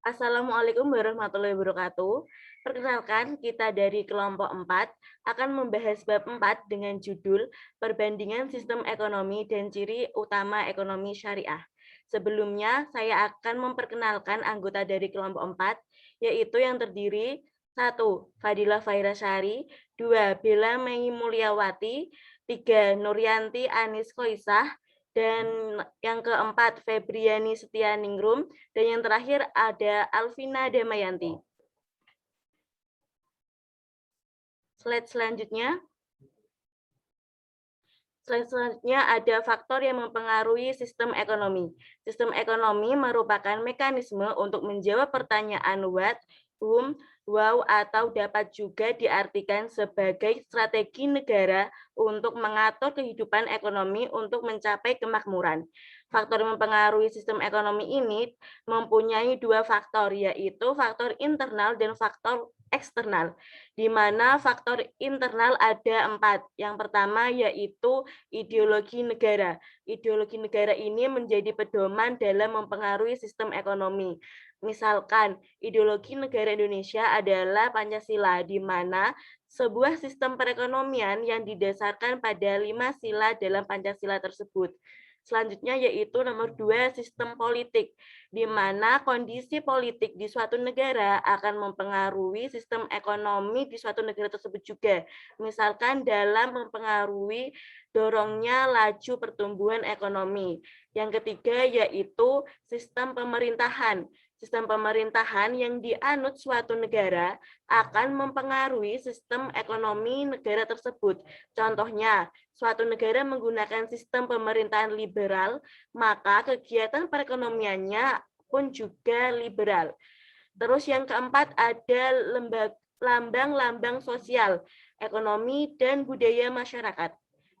Assalamualaikum warahmatullahi wabarakatuh. Perkenalkan, kita dari kelompok 4 akan membahas bab 4 dengan judul Perbandingan Sistem Ekonomi dan Ciri Utama Ekonomi Syariah. Sebelumnya, saya akan memperkenalkan anggota dari kelompok 4, yaitu yang terdiri 1. Fadilah Fairasari, 2. Bella Mengi Mulyawati, 3. Nuryanti Anis Koisah, dan yang keempat Febriani Setianingrum, dan yang terakhir ada Alvina Damayanti. Slide selanjutnya. Slide selanjutnya ada faktor yang mempengaruhi sistem ekonomi. Sistem ekonomi merupakan mekanisme untuk menjawab pertanyaan what, whom, how, atau dapat juga diartikan sebagai strategi negara untuk mengatur kehidupan ekonomi untuk mencapai kemakmuran. Faktor yang mempengaruhi sistem ekonomi ini mempunyai dua faktor, yaitu faktor internal dan faktor eksternal, di mana faktor internal ada 4. Yang pertama yaitu ideologi negara. Ideologi negara ini menjadi pedoman dalam mempengaruhi sistem ekonomi. Misalkan, ideologi negara Indonesia adalah Pancasila, di mana sebuah sistem perekonomian yang didasarkan pada 5 sila dalam Pancasila tersebut. Selanjutnya yaitu nomor 2, sistem politik, di mana kondisi politik di suatu negara akan mempengaruhi sistem ekonomi di suatu negara tersebut juga. Misalkan dalam mempengaruhi dorongnya laju pertumbuhan ekonomi. Yang ketiga yaitu sistem pemerintahan. Sistem pemerintahan yang dianut suatu negara akan mempengaruhi sistem ekonomi negara tersebut. Contohnya, suatu negara menggunakan sistem pemerintahan liberal, maka kegiatan perekonomiannya pun juga liberal. Terus yang keempat ada lambang-lambang sosial, ekonomi, dan budaya masyarakat.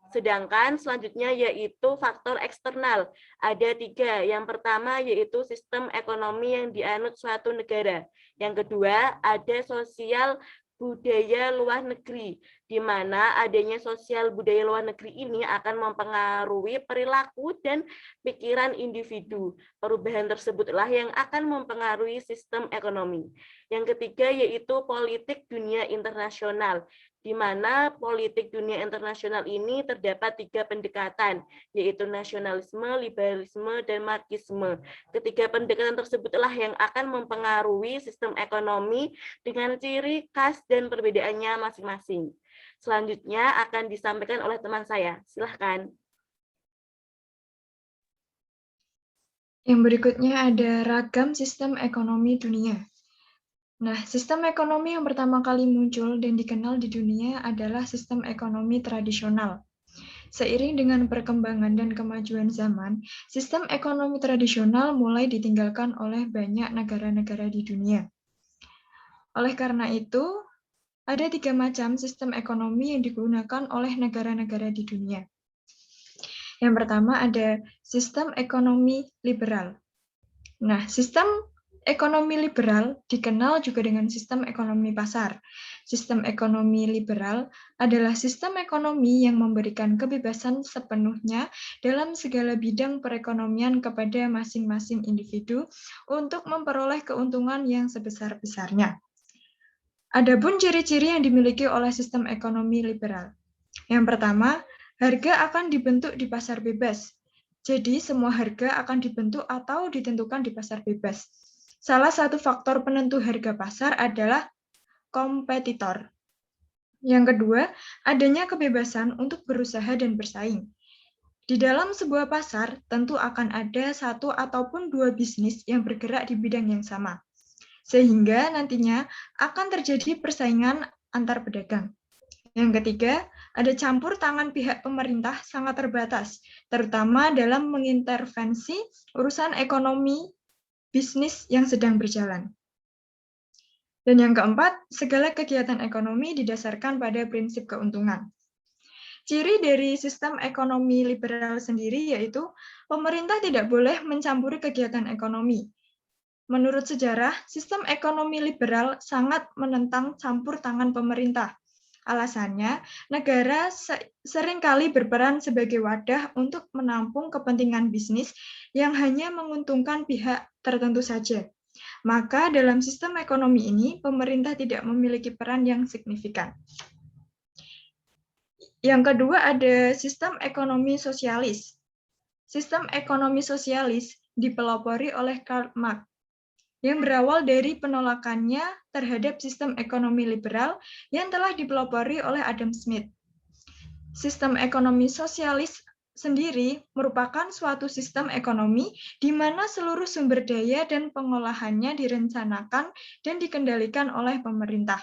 Sedangkan selanjutnya yaitu faktor eksternal. Ada 3. Yang pertama yaitu sistem ekonomi yang dianut suatu negara. Yang kedua ada sosial budaya luar negeri, di mana adanya sosial budaya luar negeri ini akan mempengaruhi perilaku dan pikiran individu. Perubahan tersebutlah yang akan mempengaruhi sistem ekonomi. Yang ketiga yaitu politik dunia internasional, di mana politik dunia internasional ini terdapat 3 pendekatan, yaitu nasionalisme, liberalisme, dan marxisme. Ketiga pendekatan tersebutlah yang akan mempengaruhi sistem ekonomi dengan ciri khas dan perbedaannya masing-masing. Selanjutnya akan disampaikan oleh teman saya. Silahkan. Yang berikutnya ada ragam sistem ekonomi dunia. Nah, sistem ekonomi yang pertama kali muncul dan dikenal di dunia adalah sistem ekonomi tradisional. Seiring dengan perkembangan dan kemajuan zaman, sistem ekonomi tradisional mulai ditinggalkan oleh banyak negara-negara di dunia. Oleh karena itu, ada 3 macam sistem ekonomi yang digunakan oleh negara-negara di dunia. Yang pertama ada sistem ekonomi liberal. Nah, sistem ekonomi liberal dikenal juga dengan sistem ekonomi pasar. Sistem ekonomi liberal adalah sistem ekonomi yang memberikan kebebasan sepenuhnya dalam segala bidang perekonomian kepada masing-masing individu untuk memperoleh keuntungan yang sebesar-besarnya. Adapun ciri-ciri yang dimiliki oleh sistem ekonomi liberal. Yang pertama, harga akan dibentuk di pasar bebas. Jadi, semua harga akan dibentuk atau ditentukan di pasar bebas. Salah satu faktor penentu harga pasar adalah kompetitor. Yang kedua, adanya kebebasan untuk berusaha dan bersaing. Di dalam sebuah pasar, tentu akan ada 1 ataupun 2 bisnis yang bergerak di bidang yang sama. Sehingga nantinya akan terjadi persaingan antar pedagang. Yang ketiga, ada campur tangan pihak pemerintah sangat terbatas, terutama dalam mengintervensi urusan ekonomi bisnis yang sedang berjalan. Dan yang keempat, segala kegiatan ekonomi didasarkan pada prinsip keuntungan. Ciri dari sistem ekonomi liberal sendiri yaitu pemerintah tidak boleh mencampuri kegiatan ekonomi. Menurut sejarah, sistem ekonomi liberal sangat menentang campur tangan pemerintah. Alasannya, negara seringkali berperan sebagai wadah untuk menampung kepentingan bisnis yang hanya menguntungkan pihak tertentu saja. Maka dalam sistem ekonomi ini, pemerintah tidak memiliki peran yang signifikan. Yang kedua ada sistem ekonomi sosialis. Sistem ekonomi sosialis dipelopori oleh Karl Marx yang berawal dari penolakannya terhadap sistem ekonomi liberal yang telah dipelopori oleh Adam Smith. Sistem ekonomi sosialis sendiri merupakan suatu sistem ekonomi di mana seluruh sumber daya dan pengolahannya direncanakan dan dikendalikan oleh pemerintah.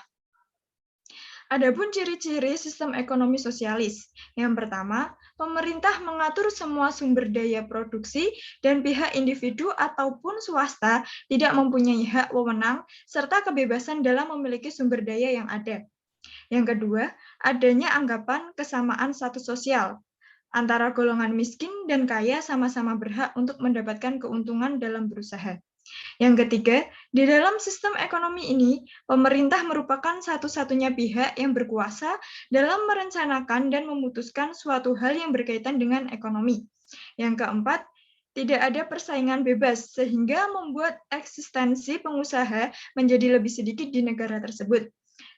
Adapun ciri-ciri sistem ekonomi sosialis. Yang pertama, pemerintah mengatur semua sumber daya produksi dan pihak individu ataupun swasta tidak mempunyai hak wewenang serta kebebasan dalam memiliki sumber daya yang ada. Yang kedua, adanya anggapan kesamaan status sosial. Antara golongan miskin dan kaya sama-sama berhak untuk mendapatkan keuntungan dalam berusaha. Yang ketiga, di dalam sistem ekonomi ini, pemerintah merupakan satu-satunya pihak yang berkuasa dalam merencanakan dan memutuskan suatu hal yang berkaitan dengan ekonomi. Yang keempat, tidak ada persaingan bebas, sehingga membuat eksistensi pengusaha menjadi lebih sedikit di negara tersebut.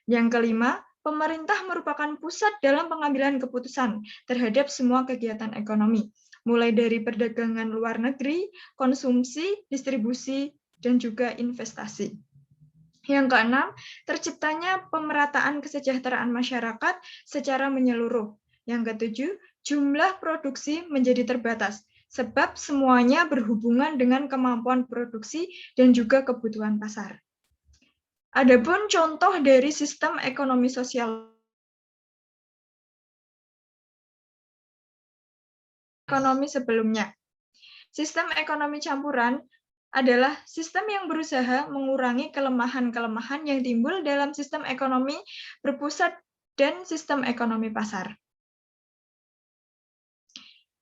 Yang kelima, pemerintah merupakan pusat dalam pengambilan keputusan terhadap semua kegiatan ekonomi, mulai dari perdagangan luar negeri, konsumsi, distribusi, dan juga investasi. Yang keenam, terciptanya pemerataan kesejahteraan masyarakat secara menyeluruh. Yang ketujuh, jumlah produksi menjadi terbatas, sebab semuanya berhubungan dengan kemampuan produksi dan juga kebutuhan pasar. Adapun contoh dari sistem ekonomi sosial ekonomi sebelumnya. Sistem ekonomi campuran adalah sistem yang berusaha mengurangi kelemahan-kelemahan yang timbul dalam sistem ekonomi berpusat dan sistem ekonomi pasar.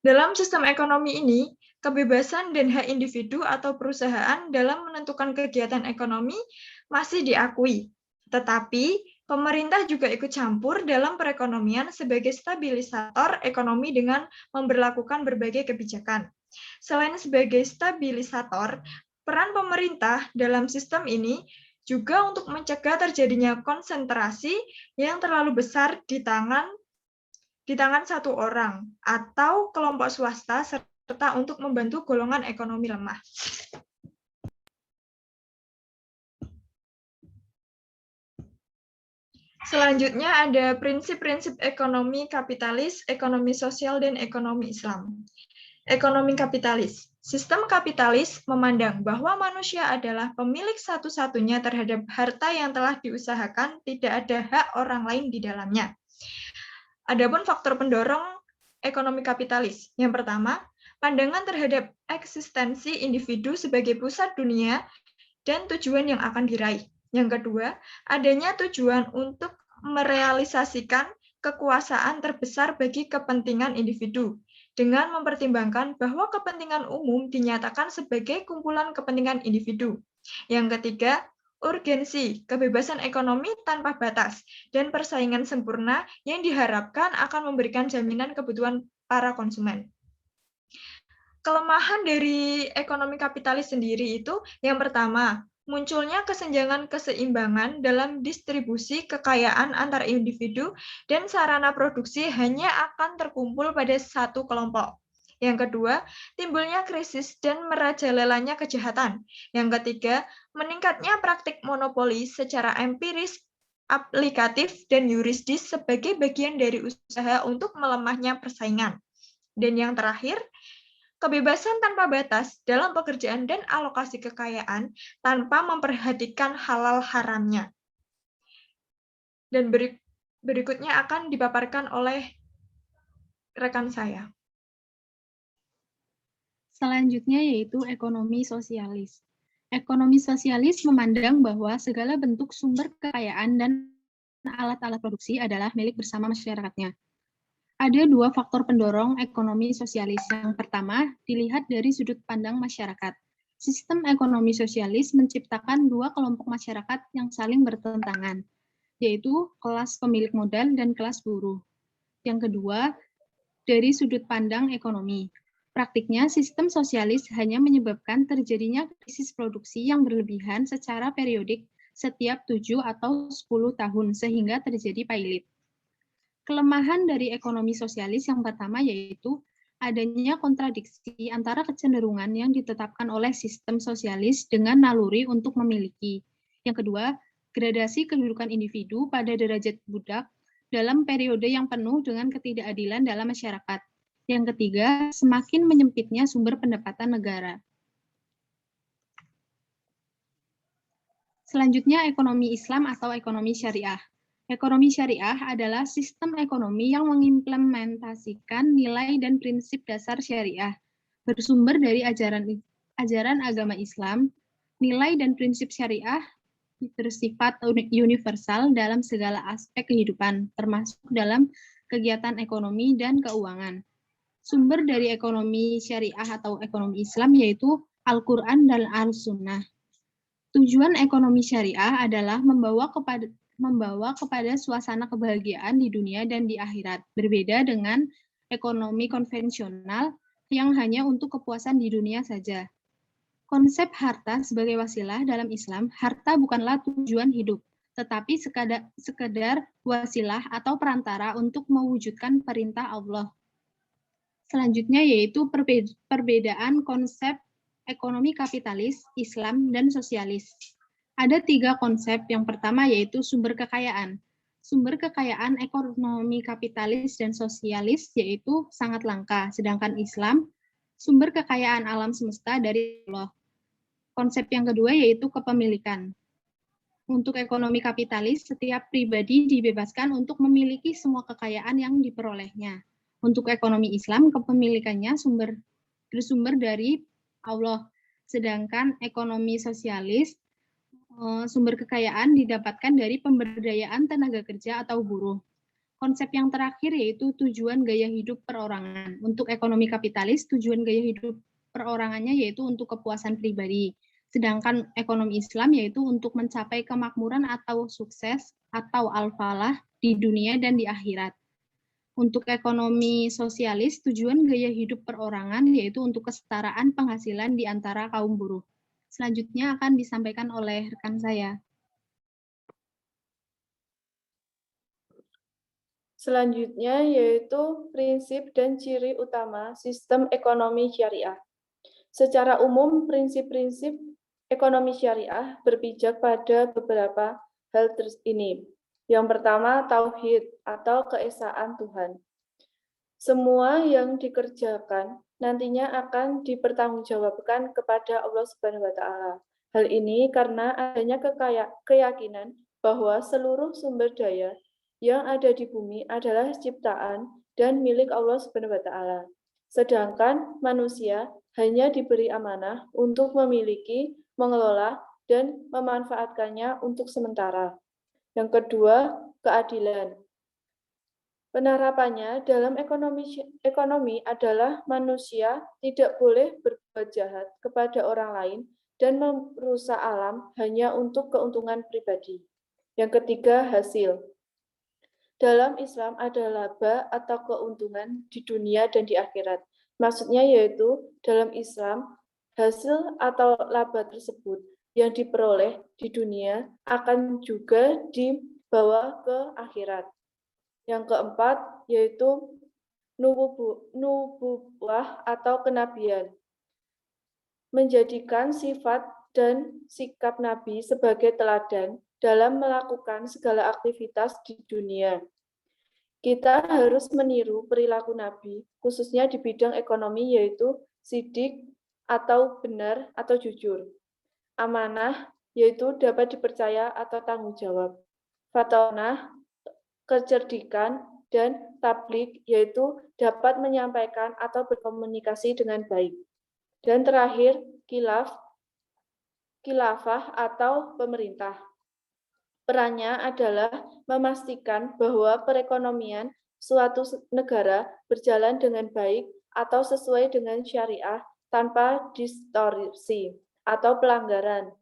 Dalam sistem ekonomi ini, kebebasan dan hak individu atau perusahaan dalam menentukan kegiatan ekonomi masih diakui, tetapi pemerintah juga ikut campur dalam perekonomian sebagai stabilisator ekonomi dengan memberlakukan berbagai kebijakan. Selain sebagai stabilisator, peran pemerintah dalam sistem ini juga untuk mencegah terjadinya konsentrasi yang terlalu besar di tangan satu orang atau kelompok swasta serta untuk membantu golongan ekonomi lemah. Selanjutnya ada prinsip-prinsip ekonomi kapitalis, ekonomi sosial, dan ekonomi Islam. Ekonomi kapitalis. Sistem kapitalis memandang bahwa manusia adalah pemilik satu-satunya terhadap harta yang telah diusahakan, tidak ada hak orang lain di dalamnya. Adapun faktor pendorong ekonomi kapitalis. Yang pertama, pandangan terhadap eksistensi individu sebagai pusat dunia dan tujuan yang akan diraih. Yang kedua, adanya tujuan untuk merealisasikan kekuasaan terbesar bagi kepentingan individu dengan mempertimbangkan bahwa kepentingan umum dinyatakan sebagai kumpulan kepentingan individu. Yang ketiga, urgensi, kebebasan ekonomi tanpa batas, dan persaingan sempurna yang diharapkan akan memberikan jaminan kebutuhan para konsumen. Kelemahan dari ekonomi kapitalis sendiri itu yang pertama, munculnya kesenjangan keseimbangan dalam distribusi kekayaan antar individu dan sarana produksi hanya akan terkumpul pada satu kelompok. Yang kedua, timbulnya krisis dan merajalelanya kejahatan. Yang ketiga, meningkatnya praktik monopoli secara empiris, aplikatif, dan yuridis sebagai bagian dari usaha untuk melemahnya persaingan. Dan yang terakhir, kebebasan tanpa batas dalam pekerjaan dan alokasi kekayaan tanpa memperhatikan halal haramnya. Dan berikutnya akan dipaparkan oleh rekan saya. Selanjutnya yaitu ekonomi sosialis. Ekonomi sosialis memandang bahwa segala bentuk sumber kekayaan dan alat-alat produksi adalah milik bersama masyarakatnya. Ada dua faktor pendorong ekonomi sosialis. Yang pertama, dilihat dari sudut pandang masyarakat. Sistem ekonomi sosialis menciptakan dua kelompok masyarakat yang saling bertentangan, yaitu kelas pemilik modal dan kelas buruh. Yang kedua, dari sudut pandang ekonomi. Praktiknya, sistem sosialis hanya menyebabkan terjadinya krisis produksi yang berlebihan secara periodik setiap 7 atau 10 tahun, sehingga terjadi pailit. Kelemahan dari ekonomi sosialis yang pertama yaitu adanya kontradiksi antara kecenderungan yang ditetapkan oleh sistem sosialis dengan naluri untuk memiliki. Yang kedua, gradasi kedudukan individu pada derajat budak dalam periode yang penuh dengan ketidakadilan dalam masyarakat. Yang ketiga, semakin menyempitnya sumber pendapatan negara. Selanjutnya, ekonomi Islam atau ekonomi syariah. Ekonomi syariah adalah sistem ekonomi yang mengimplementasikan nilai dan prinsip dasar syariah, bersumber dari ajaran agama Islam. Nilai dan prinsip syariah bersifat universal dalam segala aspek kehidupan, termasuk dalam kegiatan ekonomi dan keuangan. Sumber dari ekonomi syariah atau ekonomi Islam yaitu Al-Quran dan Al-Sunnah. Tujuan ekonomi syariah adalah membawa kepada suasana kebahagiaan di dunia dan di akhirat, berbeda dengan ekonomi konvensional yang hanya untuk kepuasan di dunia saja. Konsep harta sebagai wasilah dalam Islam, harta bukanlah tujuan hidup, tetapi sekedar wasilah atau perantara untuk mewujudkan perintah Allah. Selanjutnya yaitu perbedaan konsep ekonomi kapitalis, Islam, dan sosialis. Ada 3 konsep. Yang pertama yaitu sumber kekayaan. Sumber kekayaan ekonomi kapitalis dan sosialis yaitu sangat langka, sedangkan Islam sumber kekayaan alam semesta dari Allah. Konsep yang kedua yaitu kepemilikan. Untuk ekonomi kapitalis, setiap pribadi dibebaskan untuk memiliki semua kekayaan yang diperolehnya. Untuk ekonomi Islam, kepemilikannya bersumber dari Allah. Sedangkan ekonomi sosialis, sumber kekayaan didapatkan dari pemberdayaan tenaga kerja atau buruh. Konsep yang terakhir yaitu tujuan gaya hidup perorangan. Untuk ekonomi kapitalis, tujuan gaya hidup perorangannya yaitu untuk kepuasan pribadi. Sedangkan ekonomi Islam yaitu untuk mencapai kemakmuran atau sukses atau al-falah di dunia dan di akhirat. Untuk ekonomi sosialis, tujuan gaya hidup perorangan yaitu untuk kesetaraan penghasilan di antara kaum buruh. Selanjutnya akan disampaikan oleh rekan saya. Selanjutnya yaitu prinsip dan ciri utama sistem ekonomi syariah. Secara umum, prinsip-prinsip ekonomi syariah berpijak pada beberapa hal ini. Yang pertama, tauhid atau keesaan Tuhan. Semua yang dikerjakan nantinya akan dipertanggungjawabkan kepada Allah Subhanahu wa taala. Hal ini karena adanya keyakinan bahwa seluruh sumber daya yang ada di bumi adalah ciptaan dan milik Allah Subhanahu wa taala. Sedangkan manusia hanya diberi amanah untuk memiliki, mengelola, dan memanfaatkannya untuk sementara. Yang kedua, keadilan. Penerapannya dalam ekonomi adalah manusia tidak boleh berbuat jahat kepada orang lain dan merusak alam hanya untuk keuntungan pribadi. Yang ketiga, hasil. Dalam Islam ada laba atau keuntungan di dunia dan di akhirat. Maksudnya yaitu dalam Islam hasil atau laba tersebut yang diperoleh di dunia akan juga dibawa ke akhirat. Yang keempat yaitu nubuwah atau kenabian. Menjadikan sifat dan sikap Nabi sebagai teladan dalam melakukan segala aktivitas di dunia. Kita harus meniru perilaku Nabi, khususnya di bidang ekonomi yaitu sidik atau benar atau jujur. Amanah yaitu dapat dipercaya atau tanggung jawab. Fatonah, kecerdikan, dan tablik yaitu dapat menyampaikan atau berkomunikasi dengan baik. Dan terakhir, khilafah atau pemerintah. Perannya adalah memastikan bahwa perekonomian suatu negara berjalan dengan baik atau sesuai dengan syariah tanpa distorsi atau pelanggaran.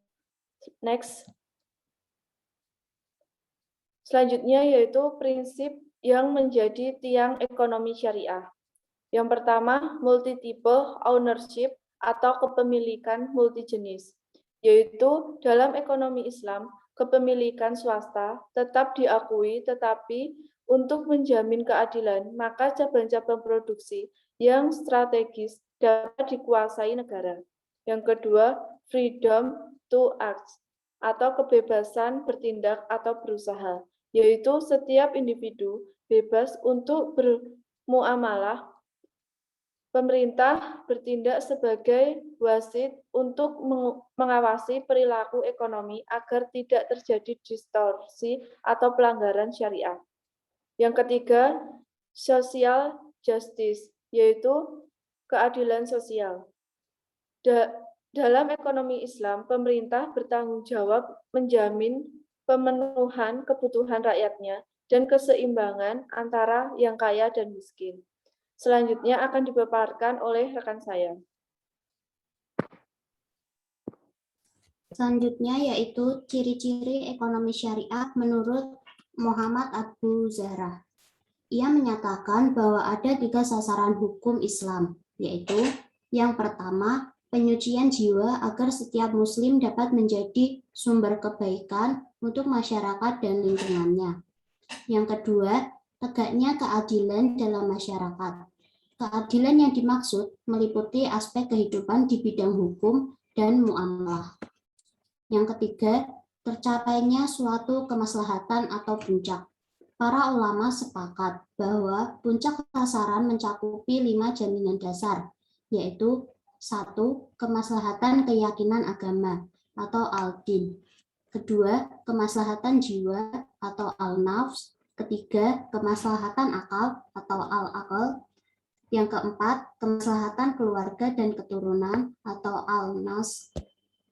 Next. Selanjutnya yaitu prinsip yang menjadi tiang ekonomi syariah. Yang pertama, multi-type ownership atau kepemilikan multijenis, yaitu dalam ekonomi Islam, kepemilikan swasta tetap diakui, tetapi untuk menjamin keadilan, maka cabang-cabang produksi yang strategis dapat dikuasai negara. Yang kedua, freedom to act atau kebebasan bertindak atau berusaha, yaitu setiap individu bebas untuk bermuamalah. Pemerintah bertindak sebagai wasit untuk mengawasi perilaku ekonomi agar tidak terjadi distorsi atau pelanggaran syariah. Yang ketiga, social justice, yaitu keadilan sosial. Dalam ekonomi Islam, pemerintah bertanggung jawab menjamin pemenuhan kebutuhan rakyatnya dan keseimbangan antara yang kaya dan miskin. Selanjutnya akan dipaparkan oleh rekan saya. Selanjutnya yaitu ciri-ciri ekonomi syariah menurut Muhammad Abu Zahra. Ia menyatakan bahwa ada 3 sasaran hukum Islam, yaitu yang pertama, penyucian jiwa agar setiap muslim dapat menjadi sumber kebaikan untuk masyarakat dan lingkungannya. Yang kedua, tegaknya keadilan dalam masyarakat. Keadilan yang dimaksud meliputi aspek kehidupan di bidang hukum dan muamalah. Yang ketiga, tercapainya suatu kemaslahatan atau puncak. Para ulama sepakat bahwa puncak sasaran mencakupi 5 jaminan dasar, yaitu 1. Kemaslahatan keyakinan agama atau al-din. Kedua, kemaslahatan jiwa atau al-nafs. Ketiga, kemaslahatan akal atau al-aql. Yang keempat, kemaslahatan keluarga dan keturunan atau al-nas.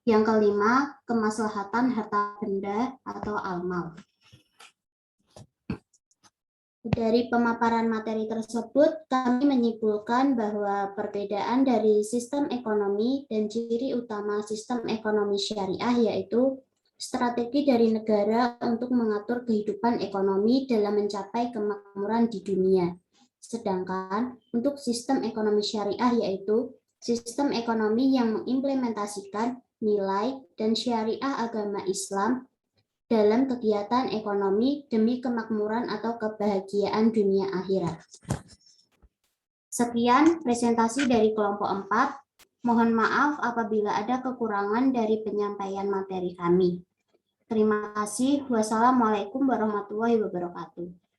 Yang kelima, kemaslahatan harta benda atau al-mal. Dari pemaparan materi tersebut, kami menyimpulkan bahwa perbedaan dari sistem ekonomi dan ciri utama sistem ekonomi syariah yaitu strategi dari negara untuk mengatur kehidupan ekonomi dalam mencapai kemakmuran di dunia. Sedangkan untuk sistem ekonomi syariah yaitu sistem ekonomi yang mengimplementasikan nilai dan syariah agama Islam dalam kegiatan ekonomi demi kemakmuran atau kebahagiaan dunia akhirat. Sekian presentasi dari kelompok 4. Mohon maaf apabila ada kekurangan dari penyampaian materi kami. Terima kasih. Wassalamualaikum warahmatullahi wabarakatuh.